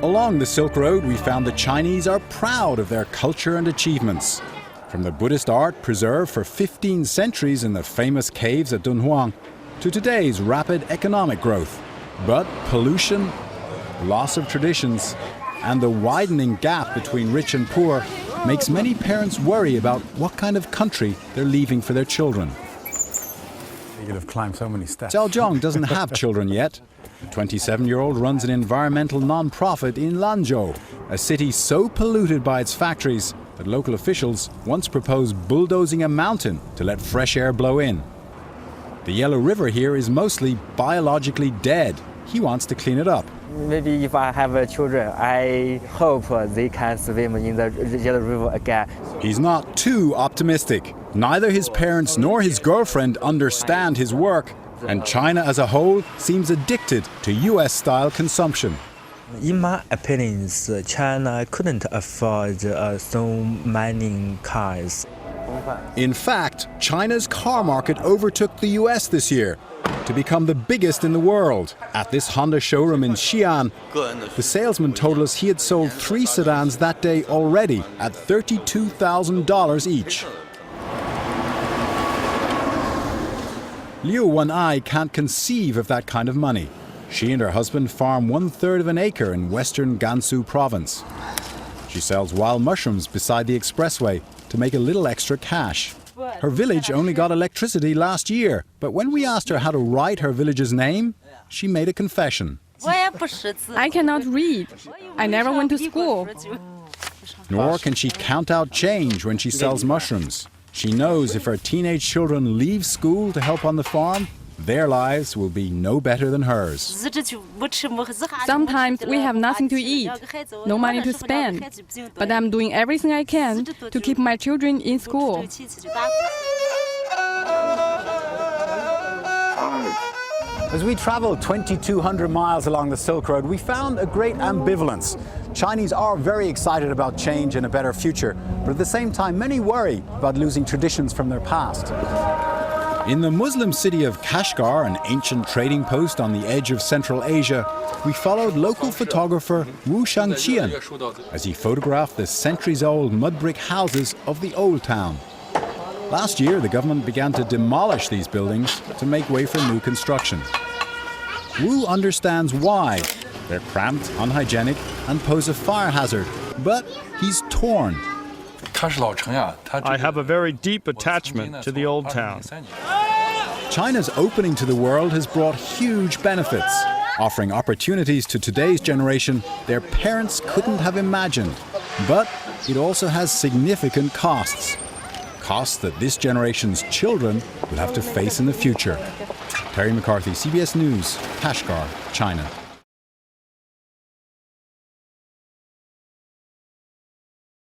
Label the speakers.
Speaker 1: Along the Silk Road, we found the Chinese are proud of their culture and achievements. From the Buddhist art preserved for 15 centuries in the famous caves at Dunhuang, to today's rapid economic growth. But pollution, loss of traditions, and the widening gap between rich and poor makes many parents worry about what kind of country they're leaving for their children.
Speaker 2: You could have climbed so many steps.
Speaker 1: Zhao Zhong doesn't have children yet. The 27-year-old runs an environmental non-profit in Lanzhou, a city so polluted by its factories that local officials once proposed bulldozing a mountain to let fresh air blow in. The Yellow River here is mostly biologically dead. He wants to clean it up.
Speaker 3: Maybe if I have children, I hope they can swim in the Yellow River again.
Speaker 1: He's not too optimistic. Neither his parents nor his girlfriend understand his work, and China as a whole seems addicted to US-style consumption.
Speaker 4: In my opinion, China couldn't afford so many cars.
Speaker 1: In fact, China's car market overtook the US this year to become the biggest in the world. At this Honda showroom in Xi'an, the salesman told us he had sold 3 sedans that day already at $32,000 each. Liu Wen'ai can't conceive of that kind of money. She and her husband farm 1/3 of an acre in western Gansu province. She sells wild mushrooms beside the expressway to make a little extra cash. Her village only got electricity last year, but when we asked her how to write her village's name, she made a confession.
Speaker 5: I cannot read. I never went to school.
Speaker 1: Nor can she count out change when she sells mushrooms. She knows if her teenage children leave school to help on the farm, their lives will be no better than hers.
Speaker 5: Sometimes we have nothing to eat, no money to spend, but I'm doing everything I can to keep my children in school.
Speaker 1: As we traveled 2,200 miles along the Silk Road, we found a great ambivalence. Chinese are very excited about change and a better future, but at the same time, many worry about losing traditions from their past. In the Muslim city of Kashgar, an ancient trading post on the edge of Central Asia, we followed local photographer Wu Shangqian as he photographed the centuries-old mud brick houses of the old town. Last year, the government began to demolish these buildings to make way for new construction. Wu understands why. They're cramped, unhygienic, and pose a fire hazard, but he's torn.
Speaker 6: I have a very deep attachment to the old town.
Speaker 1: China's opening to the world has brought huge benefits, offering opportunities to today's generation their parents couldn't have imagined. But it also has significant costs. Costs that this generation's children will have to face in the future. Terry McCarthy, CBS News, Kashgar, China.